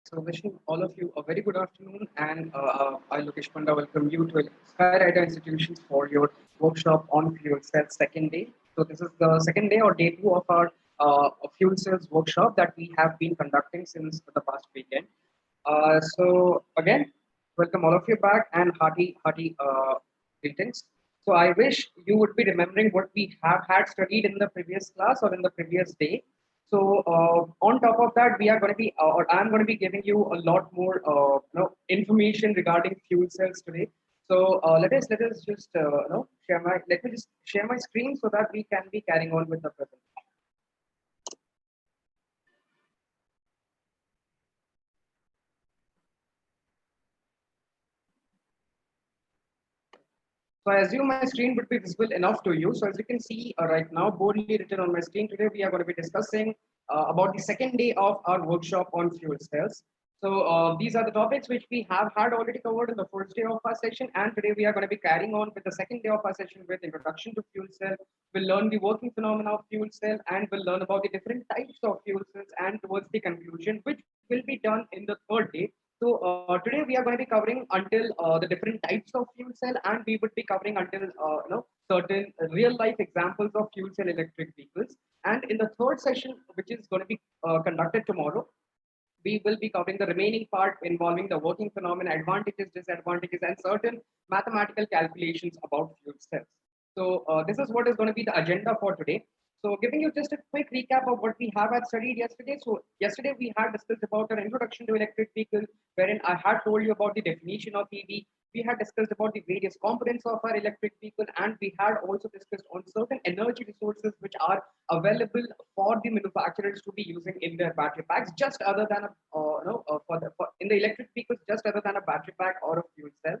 So, wishing all of you a very good afternoon, and I, Lokesh Panda, welcome you to Skyrider Institutions for your workshop on fuel cells second day. So, this is the second day or day two of our fuel cells workshop that we have been conducting since the past weekend. So, again, welcome all of you back and hearty greetings. So, I wish you would be remembering what we have had studied in the previous class or in the previous day. So on top of that, we are going to be, or I'm going to be giving you a lot more, information regarding fuel cells today. So let us just, let me just share my screen so that we can be carrying on with the presentation. So I assume my screen would be visible enough to you. So as you can see right now, boldly written on my screen today, we are going to be discussing about the second day of our workshop on fuel cells. So these are the topics which we have had already covered in the first day of our session, and today we are going to be carrying on with the second day of our session with introduction to fuel cell. We'll learn the working phenomena of fuel cell, and we'll learn about the different types of fuel cells, and towards the conclusion, which will be done in the third day. So today we are going to be covering until the different types of fuel cell, and we would be covering until certain real life examples of fuel cell electric vehicles. And in the third session, which is going to be conducted tomorrow, we will be covering the remaining part involving the working phenomena, advantages, disadvantages, and certain mathematical calculations about fuel cells. So this is what is going to be the agenda for today. So giving you just a quick recap of what we have had studied yesterday. So yesterday we had discussed about an introduction to electric vehicles, wherein I had told you about the definition of EV. We had discussed about the various components of our electric vehicle, and we had also discussed on certain energy resources which are available for the manufacturers to be using in their battery packs, just other than a in the electric vehicles, just other than a battery pack or a fuel cell.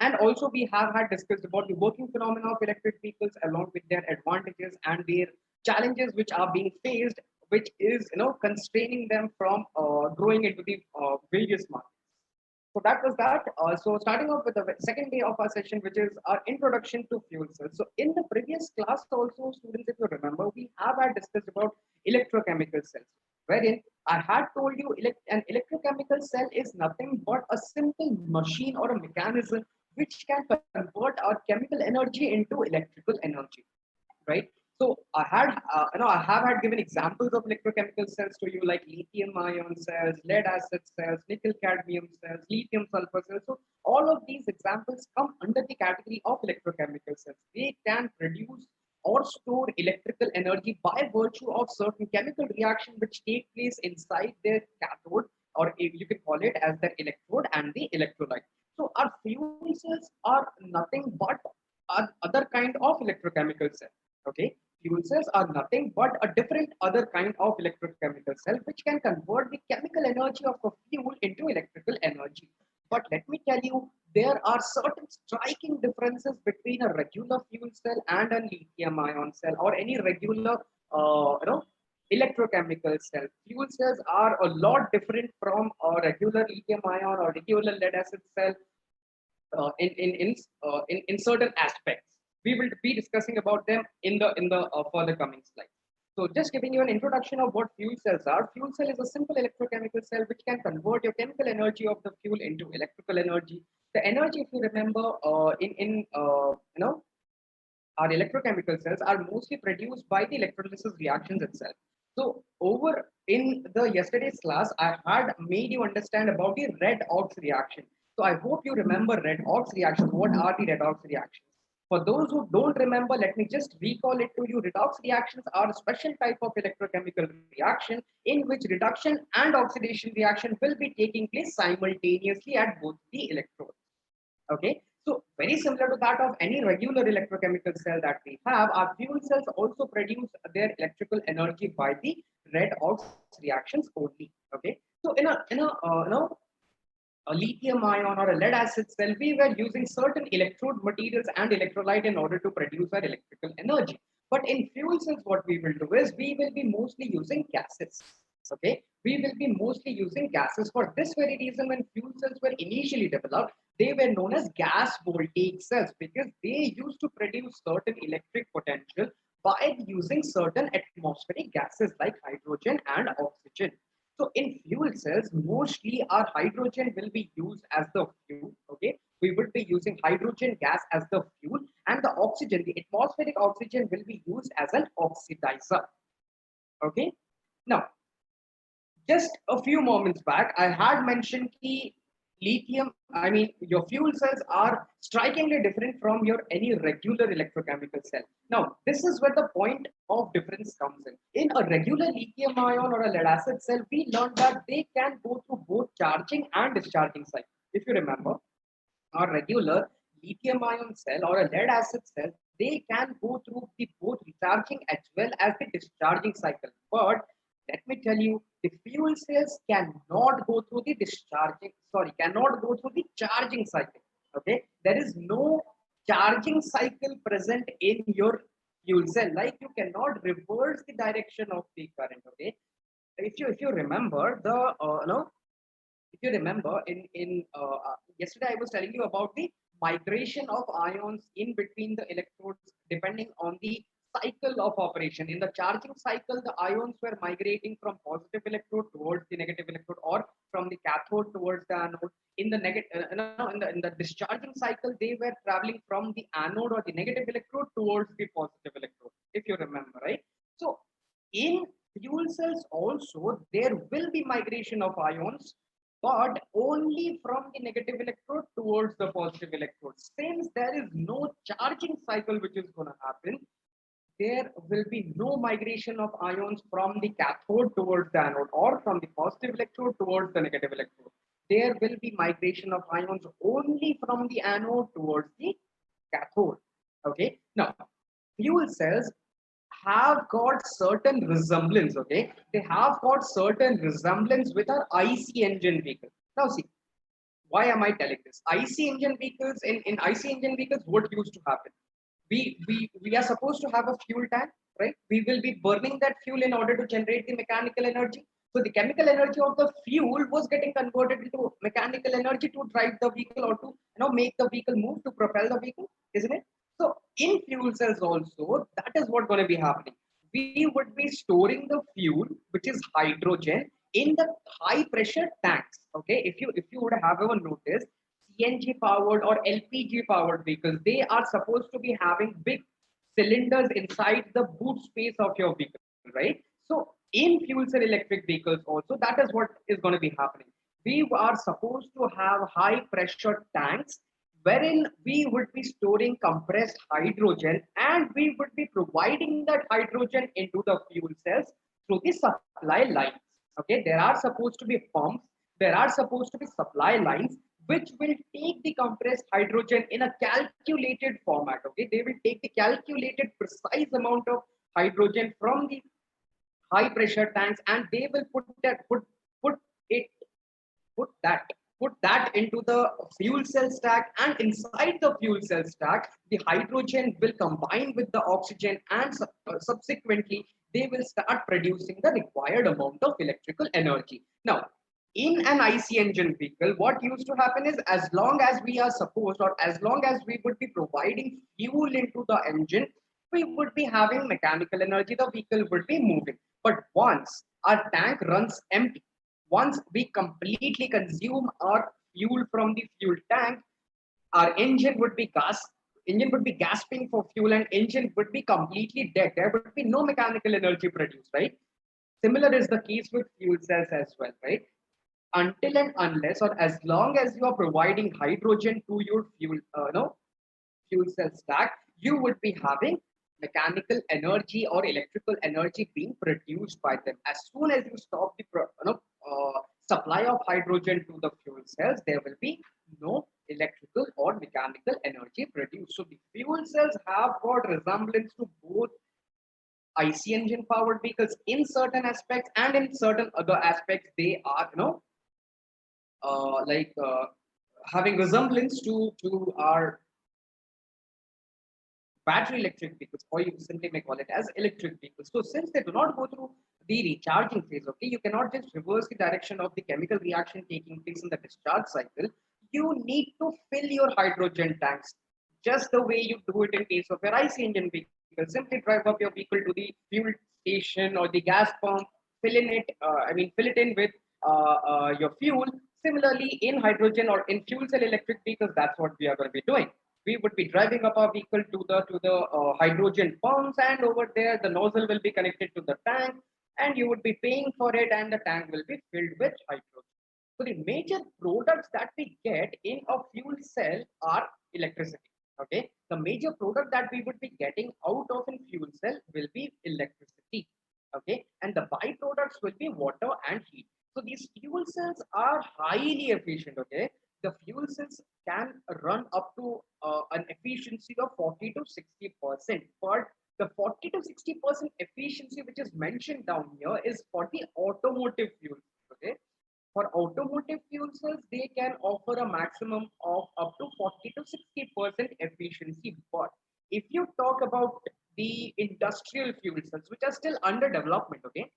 And also we have had discussed about the working phenomena of electric vehicles along with their advantages and their challenges which are being faced, which is constraining them from growing into the various markets. So that was that. So starting off with the second day of our session, which is our introduction to fuel cells. So in the previous class also, students, if you remember, we have had discussed about electrochemical cells, wherein I had told you an electrochemical cell is nothing but a simple machine or a mechanism which can convert our chemical energy into electrical energy, right? So I have had given examples of electrochemical cells to you, like lithium ion cells, lead acid cells, nickel cadmium cells, lithium sulfur cells. So all of these examples come under the category of electrochemical cells. They can produce or store electrical energy by virtue of certain chemical reaction which take place inside their cathode, or if you can call it as the electrode and the electrolyte. So our fuel cells are nothing but other kind of electrochemical cell. Okay, fuel cells are nothing but a different other kind of electrochemical cell which can convert the chemical energy of a fuel into electrical energy. But let me tell you, there are certain striking differences between a regular fuel cell and a lithium ion cell or any regular electrochemical cell. Fuel cells are a lot different from a regular lithium ion or regular lead acid cell in certain aspects. We will be discussing about them in the further coming slides. So just giving you an introduction of what fuel cells are. Fuel cell is a simple electrochemical cell which can convert your chemical energy of the fuel into electrical energy. The energy, if you remember, in our electrochemical cells are mostly produced by the electrolysis reactions itself. So over in the yesterday's class, I had made you understand about the redox reaction. So I hope you remember redox reactions. What are the redox reactions? For those who don't remember, let me just recall it to you. Redox reactions are a special type of electrochemical reaction in which reduction and oxidation reaction will be taking place simultaneously at both the electrodes. Okay, so very similar to that of any regular electrochemical cell that we have, our fuel cells also produce their electrical energy by the redox reactions only. Okay, so a lithium ion or a lead acid cell, we were using certain electrode materials and electrolyte in order to produce our electrical energy. But in fuel cells, what we will do is we will be mostly using gases. Okay, we will be mostly using gases. For this very reason, when fuel cells were initially developed, they were known as gas voltaic cells because they used to produce certain electric potential by using certain atmospheric gases like hydrogen and oxygen. So in fuel cells, mostly our hydrogen will be used as the fuel. Okay, we would be using hydrogen gas as the fuel, and the oxygen, the atmospheric oxygen, will be used as an oxidizer. Okay, now just a few moments back, I had mentioned that your fuel cells are strikingly different from your any regular electrochemical cell. Now, this is where the point of difference comes in. In a regular lithium ion or a lead acid cell, we learned that they can go through both charging and discharging cycle. If you remember, a regular lithium ion cell or a lead acid cell, they can go through the both recharging as well as the discharging cycle. But let me tell you, the fuel cells cannot go through the cannot go through the charging cycle. Okay, there is no charging cycle present in your fuel cell. Like you cannot reverse the direction of the current. Okay, if you remember the no if you remember in yesterday I was telling you about the migration of ions in between the electrodes depending on the cycle of operation. In the charging cycle, the ions were migrating from positive electrode towards the negative electrode, or from the cathode towards the anode. In the negative no, in the discharging cycle, they were traveling from the anode or the negative electrode towards the positive electrode, if you remember, right? So in fuel cells also there will be migration of ions, but only from the negative electrode towards the positive electrode. Since there is no charging cycle which is going to happen, there will be no migration of ions from the cathode towards the anode or from the positive electrode towards the negative electrode. There will be migration of ions only from the anode towards the cathode. Okay. Now, fuel cells have got certain resemblance. Okay, they have got certain resemblance with our IC engine vehicle. Now, see, why am I telling this? IC engine vehicles, in IC engine vehicles, what used to happen? We are supposed to have a fuel tank, right? We will be burning that fuel in order to generate the mechanical energy. So the chemical energy of the fuel was getting converted into mechanical energy to drive the vehicle, or to make the vehicle move, to propel the vehicle, isn't it? So in fuel cells also, that is what going to be happening. We would be storing the fuel, which is hydrogen, in the high pressure tanks. Okay, if you would have ever noticed, CNG powered or LPG powered vehicles, they are supposed to be having big cylinders inside the boot space of your vehicle, right? So in fuel cell electric vehicles also, that is what is going to be happening. We are supposed to have high pressure tanks wherein we would be storing compressed hydrogen, and we would be providing that hydrogen into the fuel cells through the supply lines. Okay, there are supposed to be pumps, there are supposed to be supply lines which will take the compressed hydrogen in a calculated format. Okay, they will take the calculated precise amount of hydrogen from the high pressure tanks, and they will put it put that put that into the fuel cell stack, and inside the fuel cell stack the hydrogen will combine with the oxygen, and subsequently they will start producing the required amount of electrical energy. Now, in an IC engine vehicle, what used to happen is, as long as we are supposed, or as long as we would be providing fuel into the engine, we would be having mechanical energy, the vehicle would be moving. But once our tank runs empty, once we completely consume our fuel from the fuel tank, our engine would be gasping for fuel, and engine would be completely dead. There would be no mechanical energy produced, right? Similar is the case with fuel cells as well, right? Until and unless, or as long as you are providing hydrogen to your fuel cell stack, you would be having mechanical energy or electrical energy being produced by them. As soon as you stop the supply of hydrogen to the fuel cells, there will be no electrical or mechanical energy produced. So the fuel cells have got resemblance to both IC engine powered vehicles in certain aspects, and in certain other aspects they are like having resemblance to our battery electric vehicles, or you simply may call it as electric vehicles. So since they do not go through the recharging phase, okay, you cannot just reverse the direction of the chemical reaction taking place in the discharge cycle. You need to fill your hydrogen tanks just the way you do it in case of your IC engine vehicle. Simply drive up your vehicle to the fuel station or the gas pump, fill in it, fill it in with your fuel. Similarly, in hydrogen or in fuel cell electric vehicles, that's what we are going to be doing. We would be driving up our vehicle to the hydrogen pumps, and over there the nozzle will be connected to the tank, and you would be paying for it, and the tank will be filled with hydrogen. So the major products that we get in a fuel cell are electricity. Okay, the major product that we would be getting out of a fuel cell will be electricity. Okay, and the byproducts will be water and heat. So these fuel cells are highly efficient. Okay, the fuel cells can run up to an efficiency of 40 to 60%. But the 40 to 60% efficiency which is mentioned down here is for the automotive fuel. Okay, for automotive fuel cells, they can offer a maximum of up to 40 to 60% efficiency. But if you talk about the industrial fuel cells, which are still under development, okay,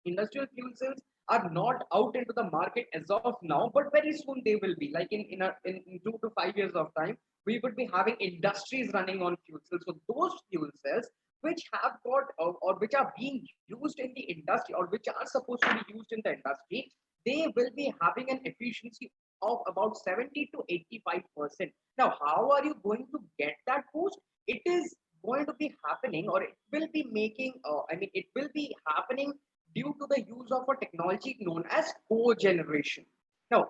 industrial fuel cells are not out into the market as of now, but very soon they will be. Like in 2 to 5 years of time, we would be having industries running on fuel cells. So those fuel cells which have got or which are being used in the industry or which are supposed to be used in the industry, they will be having an efficiency of about 70 to 85%. Now, how are you going to get that boost? It is going to be happening, or it will be making, it will be happening due to the use of a technology known as cogeneration. Now,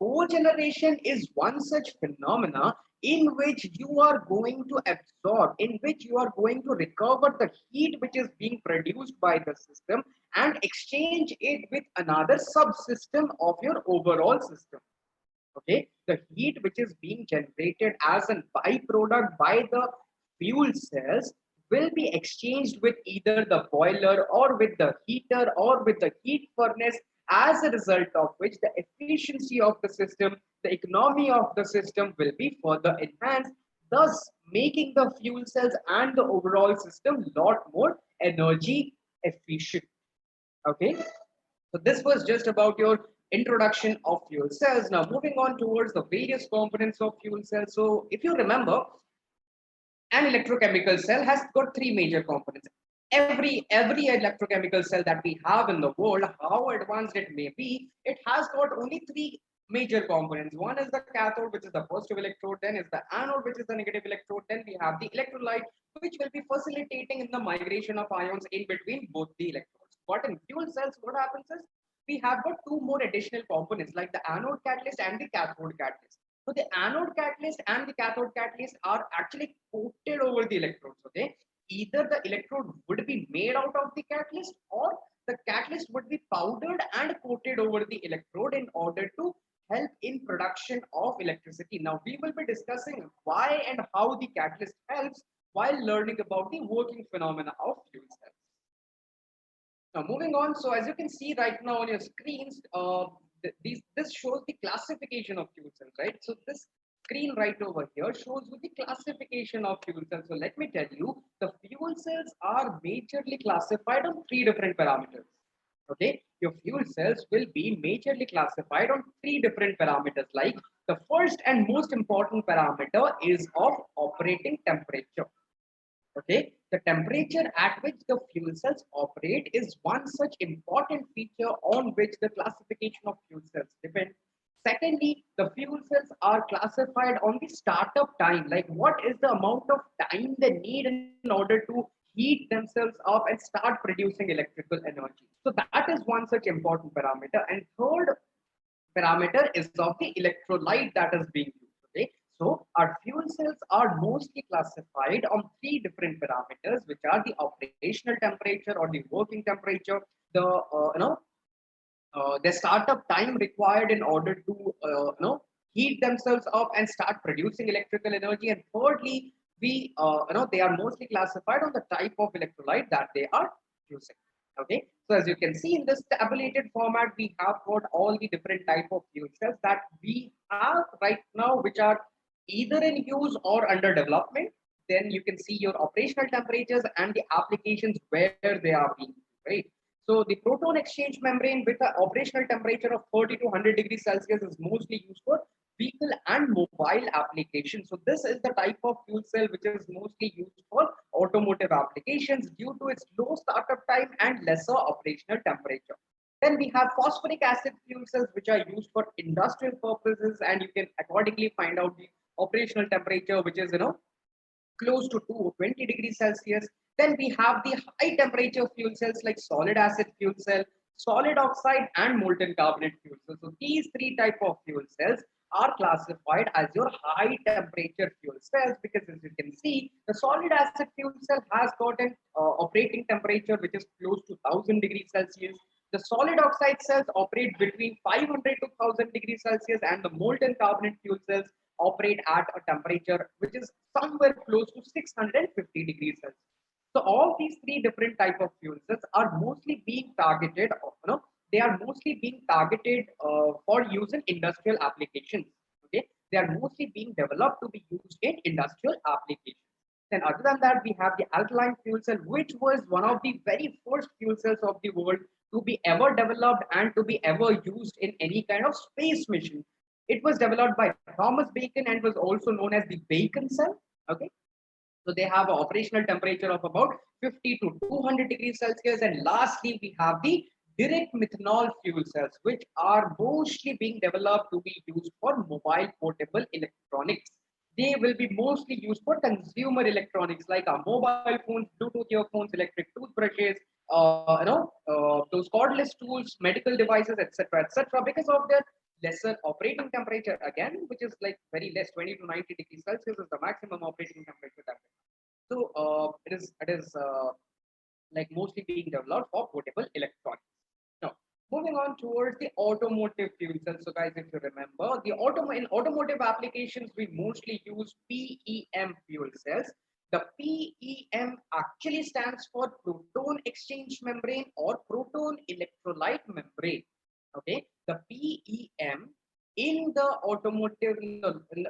cogeneration is one such phenomena in which you are going to absorb, in which you are going to recover the heat which is being produced by the system and exchange it with another subsystem of your overall system. Okay, the heat which is being generated as a byproduct by the fuel cells will be exchanged with either the boiler or with the heater or with the heat furnace, as a result of which the efficiency of the system, the economy of the system will be further enhanced, thus making the fuel cells and the overall system lot more energy efficient. Okay, so this was just about your introduction of fuel cells. Now moving on towards the various components of fuel cells. So if you remember, an electrochemical cell has got three major components. Every electrochemical cell that we have in the world, how advanced it may be, it has got only three major components. One is the cathode, which is the positive electrode, then is the anode, which is the negative electrode, then we have the electrolyte, which will be facilitating in the migration of ions in between both the electrodes. But in fuel cells, what happens is we have got two more additional components like the anode catalyst and the cathode catalyst. So the anode catalyst and the cathode catalyst are actually coated over the electrodes. Okay, either the electrode would be made out of the catalyst, or the catalyst would be powdered and coated over the electrode in order to help in production of electricity. Now we will be discussing why and how the catalyst helps while learning about the working phenomena of fuel cells. Now moving on, so as you can see right now on your screens, this shows the classification of fuel cells, right? So this screen right over here shows you the classification of fuel cells. So let me tell you, the fuel cells are majorly classified on three different parameters. Okay, your fuel cells will be majorly classified on three different parameters. Like the first and most important parameter is of operating temperature. Okay, the temperature at which the fuel cells operate is one such important feature on which the classification of fuel cells depend. Secondly, the fuel cells are classified on the startup time, like what is the amount of time they need in order to heat themselves up and start producing electrical energy. So that is one such important parameter. And third parameter is of the electrolyte that is being used. Okay, so our fuel cells are mostly classified on three different parameters, which are the operational temperature or the working temperature, the the startup time required in order to heat themselves up and start producing electrical energy, and thirdly, we they are mostly classified on the type of electrolyte that they are using. Okay, so as you can see in this tabulated format, we have got all the different type of fuel cells that we have right now, which are either in use or under development. Then you can see your operational temperatures and the applications where they are being used, right? So the proton exchange membrane with an operational temperature of 30 to 100 degrees Celsius is mostly used for vehicle and mobile applications. So this is the type of fuel cell which is mostly used for automotive applications due to its low startup time and lesser operational temperature. Then we have phosphoric acid fuel cells which are used for industrial purposes, and you can accordingly find out the operational temperature which is close to 20 degrees Celsius. Then we have the high temperature fuel cells like solid acid fuel cell, solid oxide, and molten carbonate fuel cells. So these three type of fuel cells are classified as your high temperature fuel cells, because as you can see, the solid acid fuel cell has got an operating temperature which is close to 1000 degrees Celsius. The solid oxide cells operate between 500 to 1000 degrees Celsius, and the molten carbonate fuel cells operate at a temperature which is somewhere close to 650 degrees Celsius. So all these three different type of fuel cells are mostly being targeted, they are mostly being targeted for use in industrial applications. Okay, they are mostly being developed to be used in industrial applications. Then other than that, we have the alkaline fuel cell, which was one of the very first fuel cells of the world to be ever developed and to be ever used in any kind of space mission. It was developed by Thomas Bacon and was also known as the Bacon cell. Okay, so they have an operational temperature of about 50 to 200 degrees Celsius. And lastly, we have the direct methanol fuel cells, which are mostly being developed to be used for mobile portable electronics. They will be mostly used for consumer electronics like our mobile phones, Bluetooth earphones, electric toothbrushes, those cordless tools, medical devices, etc., etc. Because of their lesser operating temperature again, which is like very less, 20 to 90 degrees Celsius is the maximum operating temperature that we have. So it is like mostly being developed for portable electronics. Now, moving on towards the automotive fuel cells. So guys, if you remember, in automotive applications, we mostly use PEM fuel cells. The PEM actually stands for proton exchange membrane or proton electrolyte membrane. Okay, the PEM in the automotive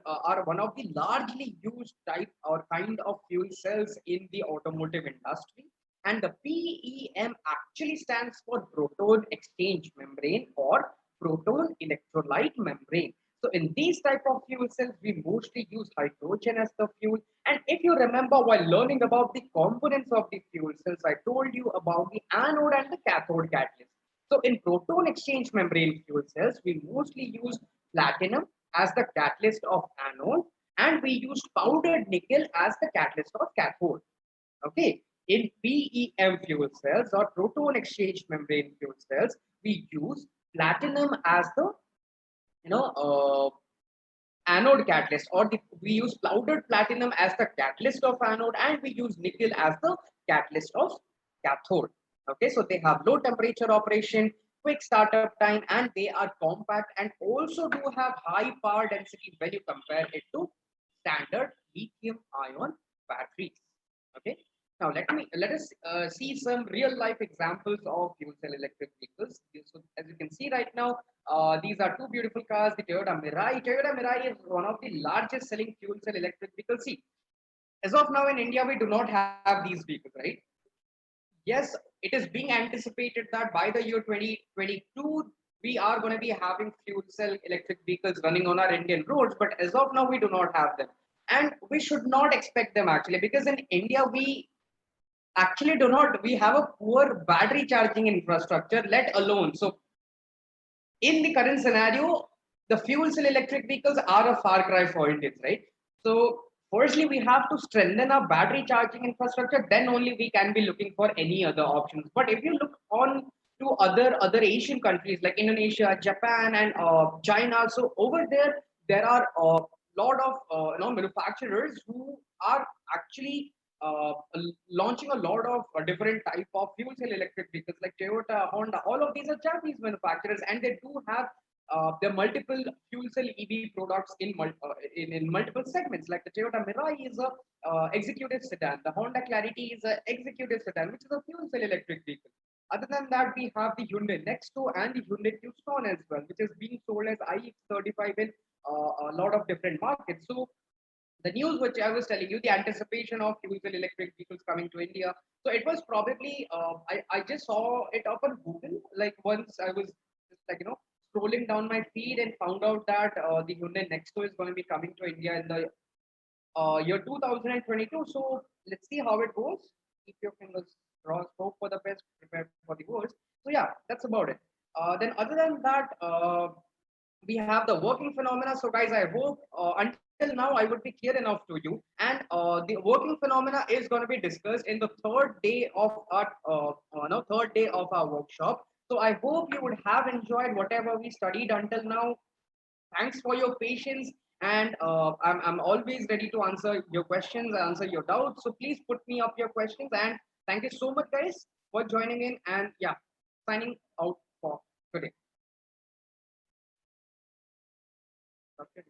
are one of the largely used type or kind of fuel cells in the automotive industry. And the PEM actually stands for proton exchange membrane or proton electrolyte membrane. So in these type of fuel cells, we mostly use hydrogen as the fuel. And if you remember, while learning about the components of the fuel cells, I told you about the anode and the cathode catalyst. So in proton exchange membrane fuel cells, we mostly use platinum as the catalyst of anode, and we use powdered nickel as the catalyst of cathode. Okay, in PEM fuel cells or proton exchange membrane fuel cells, we use platinum as the anode catalyst, or we use powdered platinum as the catalyst of anode, and we use nickel as the catalyst of cathode. Okay, so they have low temperature operation, quick startup time, and they are compact and also do have high power density when you compare it to standard lithium ion batteries. Okay, now let us see some real life examples of fuel cell electric vehicles. So as you can see right now, these are two beautiful cars, the Toyota Mirai. Toyota Mirai is one of the largest selling fuel cell electric vehicles. See, as of now in India, we do not have these vehicles, right? Yes, it is being anticipated that by the year 2022, we are going to be having fuel cell electric vehicles running on our Indian roads. But as of now, we do not have them. And we should not expect them actually, because in India, we actually do not, we have a poor battery charging infrastructure, let alone. So in the current scenario, the fuel cell electric vehicles are a far cry for Indians, right? So firstly, we have to strengthen our battery charging infrastructure. Then only we can be looking for any other options. But if you look on to other Asian countries like Indonesia, Japan, and China, so over there are a lot of manufacturers who are actually launching a lot of different type of fuel cell electric vehicles like Toyota, Honda. All of these are Japanese manufacturers, and they do have their multiple fuel cell EV products in multiple segments. Like the Toyota Mirai is a executive sedan. The Honda Clarity is an executive sedan, which is a fuel cell electric vehicle. Other than that, we have the Hyundai Nexto and the Hyundai Tucson as well, which is being sold as iX35 in a lot of different markets. So the news which I was telling you, the anticipation of fuel cell electric vehicles coming to India. So it was probably I just saw it up on Google. Like once I was just like scrolling down my feed and found out that the Hyundai Nexo is going to be coming to India in the year 2022. So let's see how it goes. Keep your fingers crossed. Hope for the best. Prepare for the worst. So yeah, that's about it. Then other than that, we have the working phenomena. So guys, I hope until now I would be clear enough to you. And the working phenomena is going to be discussed in the third day of our no third day of our workshop. So I hope you would have enjoyed whatever we studied until now. Thanks for your patience, and I'm always ready to answer your questions, answer your doubts. So please put me up your questions, and thank you so much, guys, for joining in. And yeah, signing out for today. Okay.